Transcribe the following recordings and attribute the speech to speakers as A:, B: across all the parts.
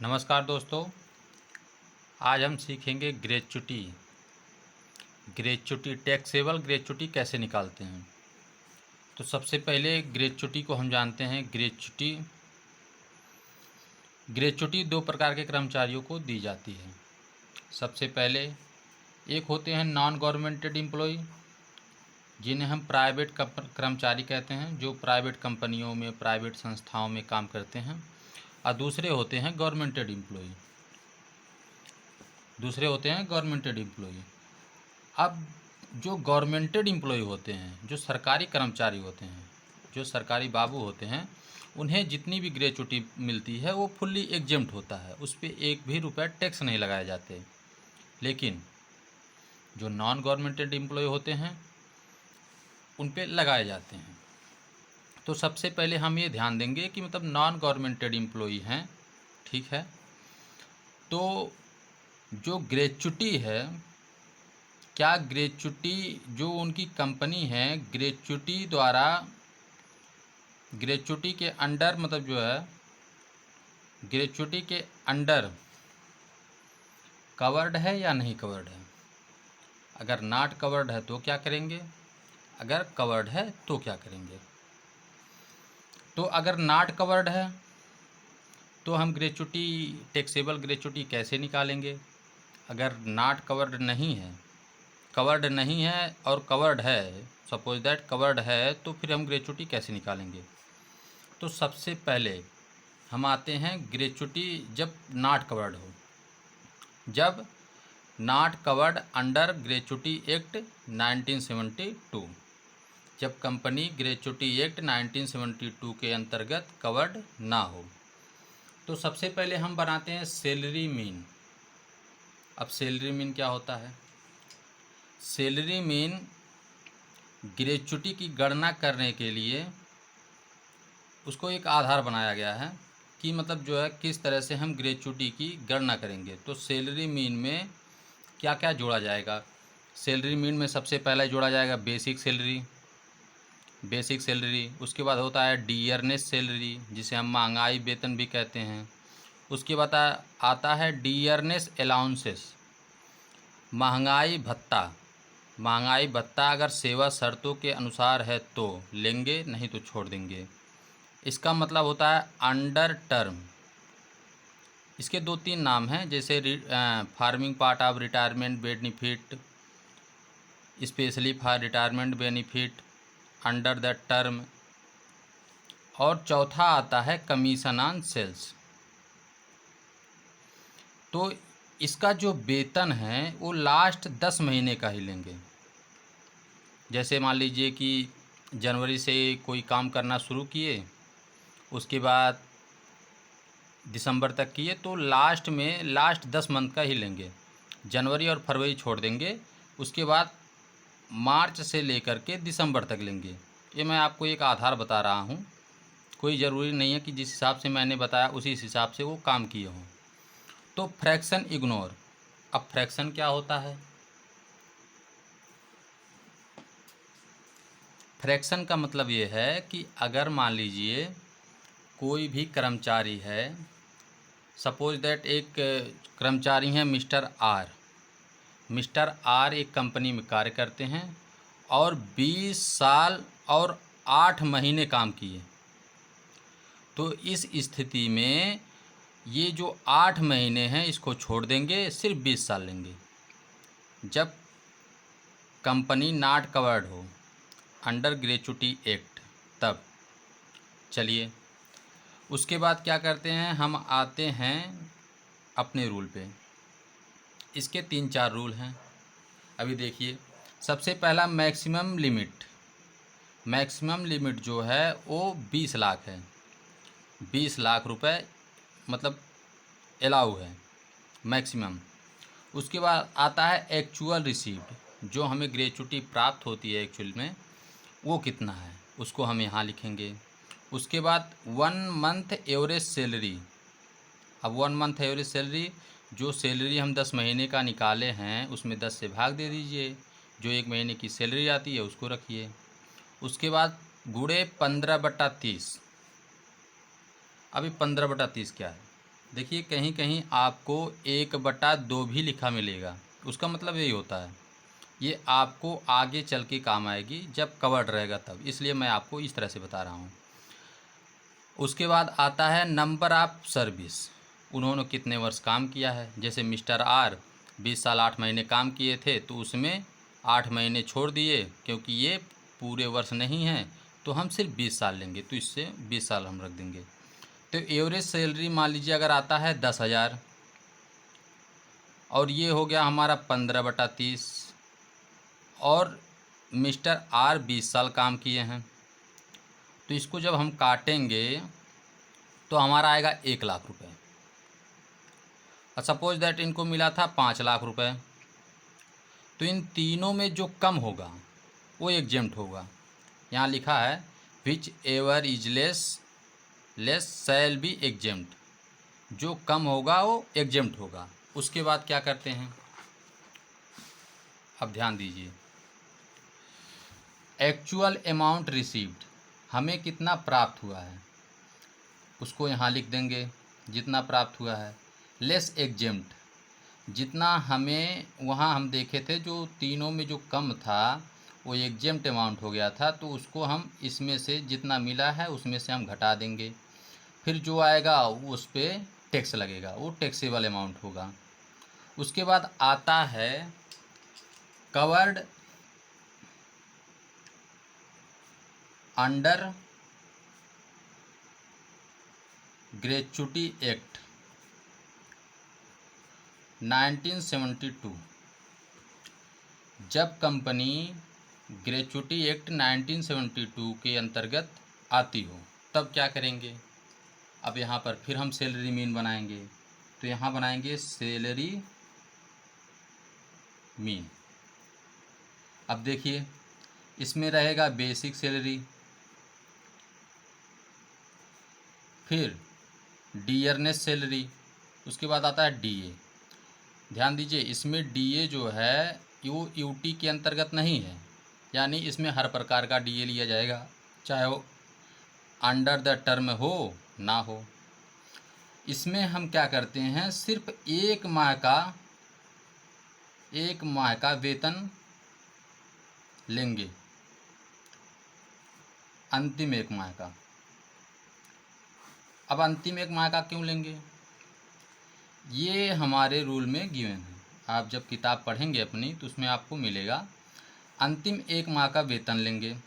A: नमस्कार दोस्तों, आज हम सीखेंगे ग्रेच्युटी। टैक्सेबल ग्रेच्युटी कैसे निकालते हैं। तो सबसे पहले ग्रेच्युटी को हम जानते हैं। ग्रेच्युटी दो प्रकार के कर्मचारियों को दी जाती है। सबसे पहले एक होते हैं नॉन गवर्नमेंटेड एम्प्लॉय, जिन्हें हम प्राइवेट कर्मचारी कहते हैं, जो प्राइवेट कंपनियों में, प्राइवेट संस्थाओं में काम करते हैं। और दूसरे होते हैं गवर्नमेंटेड एम्प्लॉय। अब जो गवर्नमेंटेड एम्प्लॉय होते हैं, जो सरकारी कर्मचारी होते हैं, जो सरकारी बाबू होते हैं, उन्हें जितनी भी ग्रेच्युटी मिलती है वो फुल्ली एग्जेम्प्ट होता है, उस पर एक भी रुपया टैक्स नहीं लगाए जाते। लेकिन जो नॉन गवर्नमेंटेड एम्प्लॉय होते हैं उन पे लगाए जाते हैं। तो सबसे पहले हम ये ध्यान देंगे कि मतलब नॉन गवर्नमेंटेड एम्प्लॉय हैं, ठीक है। तो जो ग्रेच्युटी है, क्या ग्रेच्युटी जो उनकी कंपनी है, ग्रेच्युटी के अंडर मतलब जो है ग्रेच्युटी के अंडर कवर्ड है या नहीं कवर्ड है। अगर नॉट कवर्ड है तो क्या करेंगे, अगर कवर्ड है तो क्या करेंगे। तो अगर नॉट कवर्ड है तो हम ग्रेच्युटी, टैक्सेबल ग्रेच्युटी कैसे निकालेंगे। अगर नॉट कवर्ड नहीं है, और कवर्ड है, सपोज दैट कवर्ड है, तो फिर हम ग्रेच्युटी कैसे निकालेंगे। तो सबसे पहले हम आते हैं ग्रेच्युटी जब नॉट कवर्ड हो। जब not covered under gratuity act 1972, जब कंपनी ग्रेच्युटी एक्ट 1972 के अंतर्गत कवर्ड ना हो। तो सबसे पहले हम बनाते हैं सैलरी मीन। अब सैलरी मीन क्या होता है। सैलरी मीन ग्रेच्युटी की गणना करने के लिए उसको एक आधार बनाया गया है कि मतलब जो है किस तरह से हम ग्रेच्युटी की गणना करेंगे। तो सैलरी मीन में क्या क्या जोड़ा जाएगा। सैलरी मीन में सबसे पहले जोड़ा जाएगा बेसिक सैलरी। उसके बाद होता है डियरनेस सैलरी, जिसे हम महंगाई वेतन भी कहते हैं। उसके बाद आता है डियरनेस अलाउंसेस, महंगाई भत्ता अगर सेवा शर्तों के अनुसार है तो लेंगे, नहीं तो छोड़ देंगे। इसका मतलब होता है अंडर टर्म। इसके दो तीन नाम हैं, जैसे farming part of retirement benefit, specially for retirement benefit, under the term, और चौथा आता है कमीशन ऑन सेल्स। तो इसका जो वेतन है वो लास्ट 10 महीने का ही लेंगे। जैसे मान लीजिए कि जनवरी से कोई काम करना शुरू किए, उसके बाद दिसंबर तक किए, तो लास्ट 10 मंथ का ही लेंगे। जनवरी और फरवरी छोड़ देंगे, उसके बाद मार्च से लेकर के दिसंबर तक लेंगे। ये मैं आपको एक आधार बता रहा हूँ, कोई ज़रूरी नहीं है कि जिस हिसाब से मैंने बताया उसी हिसाब से वो काम किए हों। तो फ्रैक्शन इग्नोर। अब फ्रैक्शन क्या होता है। फ्रैक्शन का मतलब ये है कि अगर मान लीजिए कोई भी कर्मचारी है, सपोज दैट एक कर्मचारी हैं मिस्टर आर एक कंपनी में कार्य करते हैं और 20 साल और 8 महीने काम किए। तो इस स्थिति में ये जो 8 महीने हैं इसको छोड़ देंगे, सिर्फ 20 साल लेंगे। जब कंपनी नॉट कवर्ड हो अंडर ग्रेच्युटी एक्ट, तब चलिए उसके बाद क्या करते हैं, हम आते हैं अपने रूल पे। इसके 3-4 रूल हैं। अभी देखिए, सबसे पहला मैक्सिमम लिमिट जो है वो 20 लाख है। 20 लाख रुपए मतलब अलाउ है मैक्सिमम। उसके बाद आता है एक्चुअल रिसीव्ड, जो हमें ग्रेच्युटी प्राप्त होती है एक्चुअल में वो कितना है, उसको हम यहाँ लिखेंगे। उसके बाद 1 मंथ एवरेज सैलरी। अब 1 मंथ एवरेज सैलरी, जो सैलरी हम 10 महीने का निकाले हैं उसमें 10 से भाग दे दीजिए, जो 1 महीने की सैलरी आती है उसको रखिए। उसके बाद गुणे 15/30। अभी 15/30 क्या है। देखिए कहीं कहीं आपको 1/2 भी लिखा मिलेगा, उसका मतलब यही होता है, ये आपको आगे चल के काम आएगी जब कवर्ड रहेगा तब, इसलिए मैं आपको इस तरह से बता रहा हूँ। उसके बाद आता है नंबर ऑफ सर्विस, उन्होंने कितने वर्ष काम किया है। जैसे मिस्टर आर 20 साल 8 महीने काम किए थे, तो उसमें 8 महीने छोड़ दिए क्योंकि ये पूरे वर्ष नहीं हैं, तो हम सिर्फ 20 साल लेंगे, तो इससे 20 साल हम रख देंगे। तो एवरेज सैलरी मान लीजिए अगर आता है 10,000, और ये हो गया हमारा 15/30, और मिस्टर आर 20 साल काम किए हैं, तो इसको जब हम काटेंगे तो हमारा आएगा 1,00,000 रुपये। और सपोज दैट इनको मिला था 5,00,000 रुपये, तो इन तीनों में जो कम होगा वो एग्जेम्प्ट होगा। यहाँ लिखा है which ever is less less shall be exempt, जो कम होगा वो एग्जेम्प्ट होगा। उसके बाद क्या करते हैं, अब ध्यान दीजिए, एक्चुअल अमाउंट रिसीव्ड, हमें कितना प्राप्त हुआ है उसको यहाँ लिख देंगे, जितना प्राप्त हुआ है, लेस एग्जेम्प्ट, जितना हमें वहाँ हम देखे थे जो तीनों में जो कम था वो एग्जेम्प्ट अमाउंट हो गया था, तो उसको हम इसमें से जितना मिला है उसमें से हम घटा देंगे, फिर जो आएगा वो उस पर टैक्स लगेगा, वो टैक्सेबल अमाउंट होगा। उसके बाद आता है कवर्ड अंडर ग्रेच्युटी एक्ट 1972, जब कंपनी ग्रेच्युटी एक्ट 1972 के अंतर्गत आती हो तब क्या करेंगे। अब यहाँ पर फिर हम सैलरी मीन बनाएंगे, तो यहाँ बनाएंगे सैलरी मीन। अब देखिए इसमें रहेगा बेसिक सैलरी, फिर डियरनेस सैलरी, उसके बाद आता है डीए। ध्यान दीजिए इसमें डीए जो है वो यूटी के अंतर्गत नहीं है, यानी इसमें हर प्रकार का डीए लिया जाएगा, चाहे वो अंडर द टर्म हो ना हो। इसमें हम क्या करते हैं, सिर्फ एक माह का वेतन लेंगे, अंतिम एक माह का। अब अंतिम एक माह का क्यों लेंगे, ये हमारे रूल में गिवन है, आप जब किताब पढ़ेंगे अपनी तो उसमें आपको मिलेगा। अंतिम एक माह का वेतन लेंगे।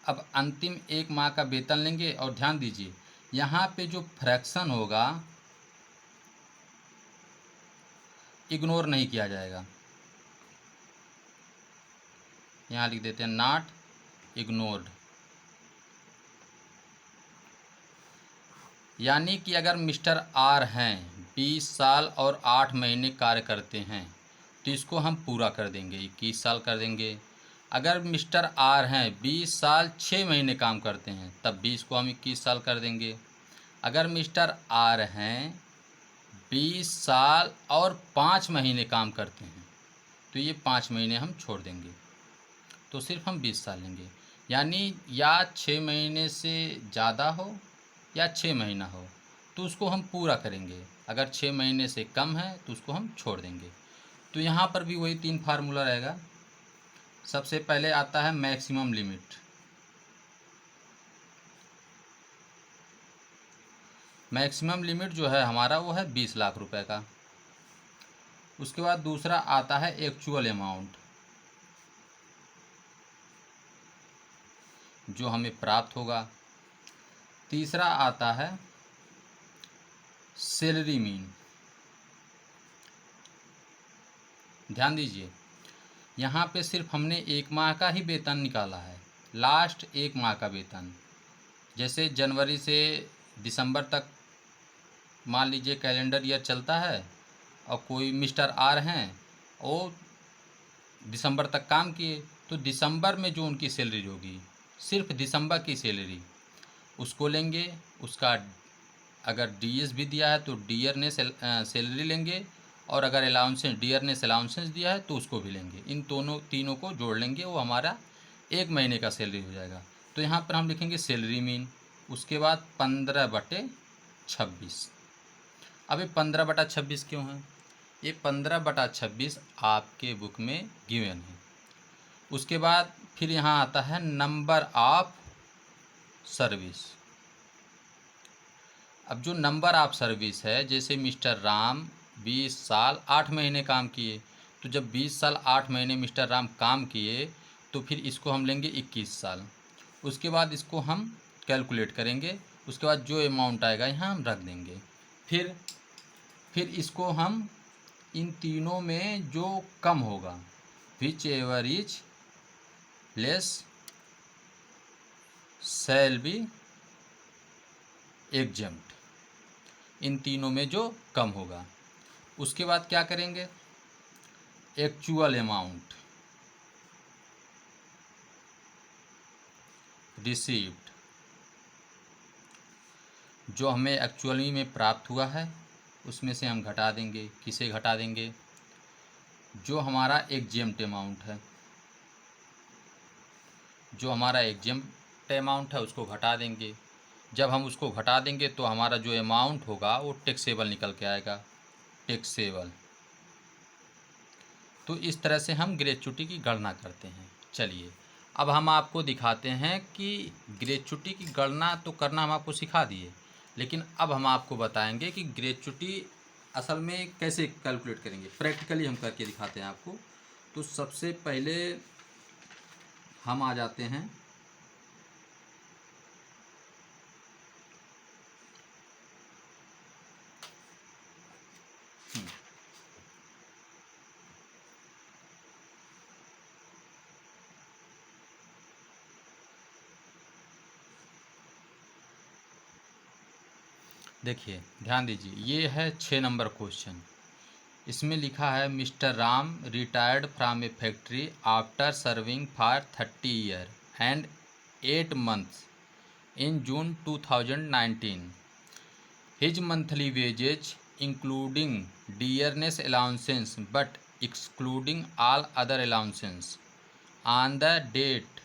A: अब अंतिम एक माह का वेतन लेंगे, और ध्यान दीजिए यहाँ पे जो फ्रैक्शन होगा इग्नोर नहीं किया जाएगा, यहाँ लिख देते हैं नॉट इग्नोर्ड। यानी कि अगर मिस्टर आर हैं 20 साल और 8 महीने कार्य करते हैं तो इसको हम पूरा कर देंगे, 21 साल कर देंगे। अगर मिस्टर आर हैं 20 साल 6 महीने काम करते हैं तब 20 को हम 21 साल कर देंगे। अगर मिस्टर आर हैं 20 साल और 5 महीने काम करते हैं तो ये 5 महीने हम छोड़ देंगे, तो सिर्फ हम 20 साल लेंगे। यानी या 6 महीने से ज़्यादा हो या 6 महीना हो तो उसको हम पूरा करेंगे, अगर 6 महीने से कम है तो उसको हम छोड़ देंगे। तो यहाँ पर भी वही 3 फार्मूला रहेगा। सबसे पहले आता है मैक्सिमम लिमिट, मैक्सिमम लिमिट जो है हमारा वो है 20 लाख रुपए का। उसके बाद दूसरा आता है एक्चुअल अमाउंट, जो हमें प्राप्त होगा। तीसरा आता है सैलरी मीन। ध्यान दीजिए यहाँ पे सिर्फ हमने एक माह का ही वेतन निकाला है, लास्ट एक माह का वेतन। जैसे जनवरी से दिसंबर तक मान लीजिए कैलेंडर ईयर चलता है, और कोई मिस्टर आर हैं वो दिसंबर तक काम किए, तो दिसंबर में जो उनकी सैलरी होगी सिर्फ दिसंबर की सैलरी उसको लेंगे। उसका अगर डीएस भी दिया है तो डीयर ने सैलरी लेंगे, और अगर अलाउंसेंस डीयर ने अलाउंसेंस दिया है तो उसको भी लेंगे। इन तीनों को जोड़ लेंगे, वो हमारा एक महीने का सैलरी हो जाएगा। तो यहाँ पर हम लिखेंगे सैलरी मीन। उसके बाद 15/26, अब ये 15/26 क्यों है? ये 15/26 आपके बुक में गिवन है। उसके बाद फिर यहाँ आता है नंबर ऑफ सर्विस। अब जो नंबर ऑफ सर्विस है, जैसे मिस्टर राम 20 साल 8 महीने काम किए, तो जब 20 साल 8 महीने मिस्टर राम काम किए तो फिर इसको हम लेंगे 21 साल। उसके बाद इसको हम कैलकुलेट करेंगे, उसके बाद जो अमाउंट आएगा यहाँ हम रख देंगे। फिर इसको हम इन तीनों में जो कम होगा, whichever is less shall be exempt, इन तीनों में जो कम होगा। उसके बाद क्या करेंगे, एक्चुअल अमाउंट रिसीव्ड, जो हमें एक्चुअली में प्राप्त हुआ है उसमें से हम घटा देंगे। किसे घटा देंगे? जो हमारा एग्जेम्प्ट अमाउंट है, जो हमारा एग्जेम्प्ट अमाउंट है उसको घटा देंगे। जब हम उसको घटा देंगे तो हमारा जो अमाउंट होगा वो टैक्सेबल निकल के आएगा, टैक्सेबल। तो इस तरह से हम ग्रेच्युटी की गणना करते हैं। चलिए अब हम आपको दिखाते हैं कि ग्रेच्युटी की गणना तो करना हम आपको सिखा दिए, लेकिन अब हम आपको बताएंगे कि ग्रेच्युटी असल में कैसे कैलकुलेट करेंगे। प्रैक्टिकली हम करके दिखाते हैं आपको। तो सबसे पहले हम आ जाते हैं देखिए ध्यान दीजिए, ये है 6 नंबर क्वेश्चन। इसमें लिखा है mister Ram retired from A factory after serving for 30 year and 8 months in June 2019. His monthly wages, including dearness allowances but excluding all other allowances, on the date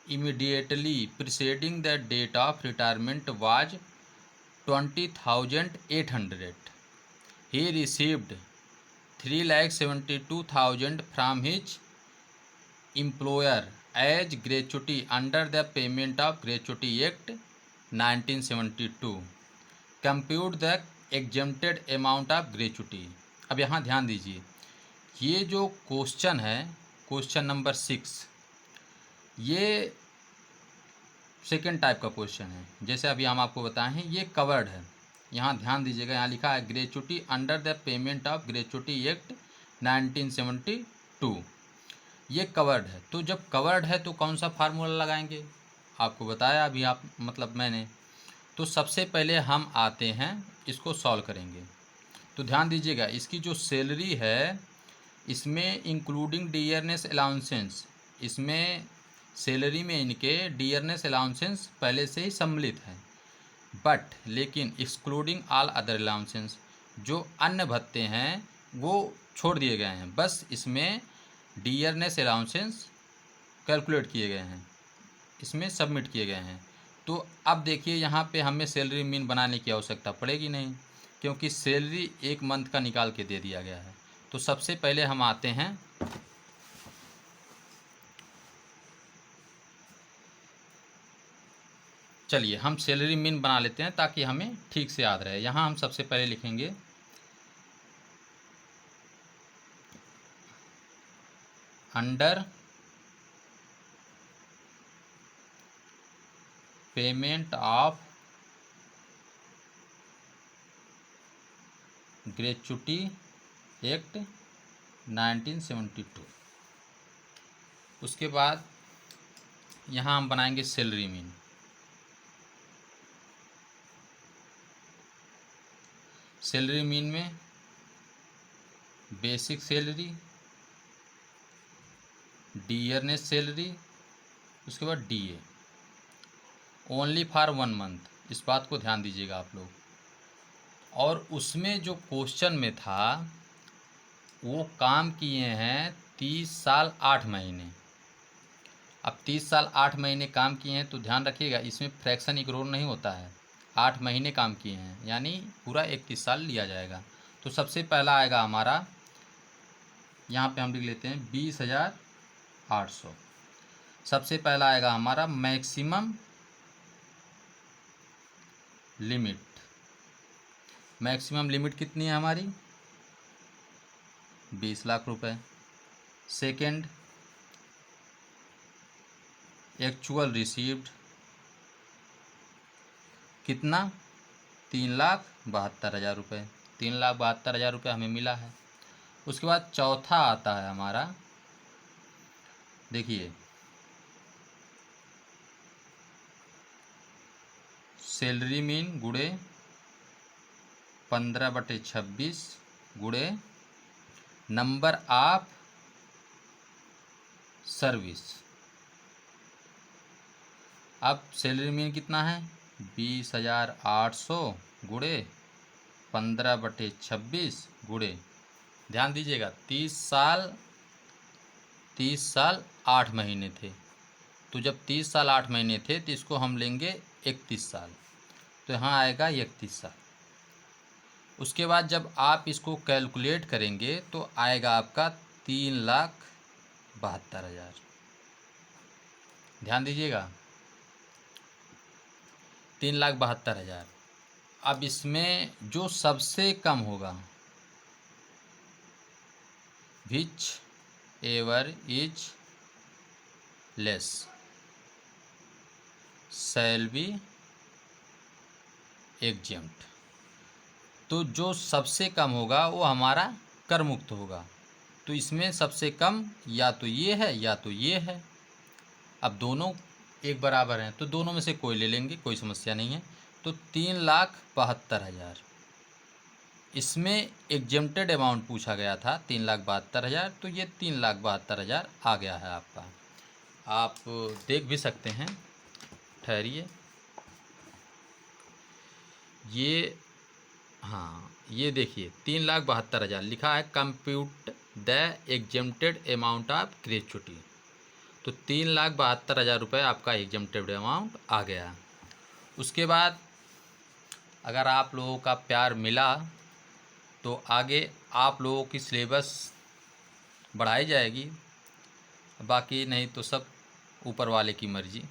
A: immediately preceding the date of retirement was 20,800. He received 3,72,000 from his employer as gratuity under the Payment of Gratuity Act 1972. Compute the exempted amount of gratuity. अब यहाँ ध्यान दीजिए, ये जो question है, question number 6, ये second type का question है। जैसे अभी हम आपको बताए हैं ये कवर्ड है। यहाँ ध्यान दीजिएगा, यहाँ लिखा है gratuity under the payment of gratuity act 1972, ये कवर्ड है। तो जब कवर्ड है तो कौन सा फार्मूला लगाएंगे, आपको बताया अभी मैंने। तो सबसे पहले हम आते हैं, इसको सॉल्व करेंगे। तो ध्यान दीजिएगा, इसकी जो सैलरी है इसमें इंक्लूडिंग डियरनेस अलाउंसेंस, इसमें सैलरी में इनके डियरनेस अलाउंसेंस पहले से ही सम्मिलित है, बट लेकिन एक्सक्लूडिंग ऑल अदर अलाउंसेंस, जो अन्य भत्ते हैं वो छोड़ दिए गए हैं, बस इसमें डियरनेस अलाउंसेंस कैलकुलेट किए गए हैं, इसमें सबमिट किए गए हैं। तो अब देखिए यहाँ पे हमें सैलरी मीन बनाने की आवश्यकता पड़ेगी नहीं, क्योंकि सैलरी 1 मंथ का निकाल के दे दिया गया है। तो सबसे पहले हम आते हैं, चलिए हम सैलरी मीन बना लेते हैं ताकि हमें ठीक से याद रहे। यहाँ हम सबसे पहले लिखेंगे under payment of gratuity act 1972। उसके बाद यहाँ हम बनाएंगे सैलरी मीन। सैलरी मीन में बेसिक सैलरी, डियरनेस सैलरी, उसके बाद डीए, ओनली फॉर 1 मंथ, इस बात को ध्यान दीजिएगा आप लोग। और उसमें जो क्वेश्चन में था वो काम किए हैं 30 साल 8 महीने। अब 30 साल 8 महीने काम किए हैं तो ध्यान रखिएगा, इसमें फ्रैक्शन इग्नोर नहीं होता है। 8 महीने काम किए हैं, यानी पूरा 31 साल लिया जाएगा। तो सबसे पहला आएगा हमारा, यहाँ पे हम लिख लेते हैं 20,800। सबसे पहला आएगा हमारा मैक्सिमम लिमिट। मैक्सिमम लिमिट कितनी है हमारी? 20 लाख रुपए। सेकंड, एक्चुअल रिसीव्ड कितना? 3,72,000 रुपये। 3,72,000 रुपये हमें मिला है। उसके बाद चौथा आता है हमारा, देखिए सैलरी मीन गुड़े 15/26 गुड़े नंबर ऑफ सर्विस। अब सैलरी मीन कितना है? 20,800 गुड़े 15/26 गुड़े, ध्यान दीजिएगा 30 साल 8 महीने थे। तो जब 30 साल 8 महीने थे तो इसको हम लेंगे 31 साल, तो यहाँ आएगा 31 साल। उसके बाद जब आप इसको कैलकुलेट करेंगे तो आएगा आपका 3,72,000। ध्यान दीजिएगा 3,72,000। अब इसमें जो सबसे कम होगा, whichever is less shall be exempt. तो जो सबसे कम होगा वो हमारा कर मुक्त होगा। तो इसमें सबसे कम या तो ये है या तो ये है। अब दोनों एक बराबर हैं तो दोनों में से कोई ले लेंगे, कोई समस्या नहीं है। तो 3,72,000, इसमें एग्जेम्प्टेड अमाउंट पूछा गया था 3,72,000, तो ये 3,72,000 आ गया है आपका। आप देख भी सकते हैं, ठहरिए, ये हाँ ये देखिए 3,72,000 लिखा है, compute the exempted amount of gratuity. तो 3,72,000 रुपये आपका एग्जेम्प्टेड अमाउंट आ गया। उसके बाद अगर आप लोगों का प्यार मिला तो आगे आप लोगों की सिलेबस बढ़ाई जाएगी, बाकी नहीं तो सब ऊपर वाले की मर्ज़ी।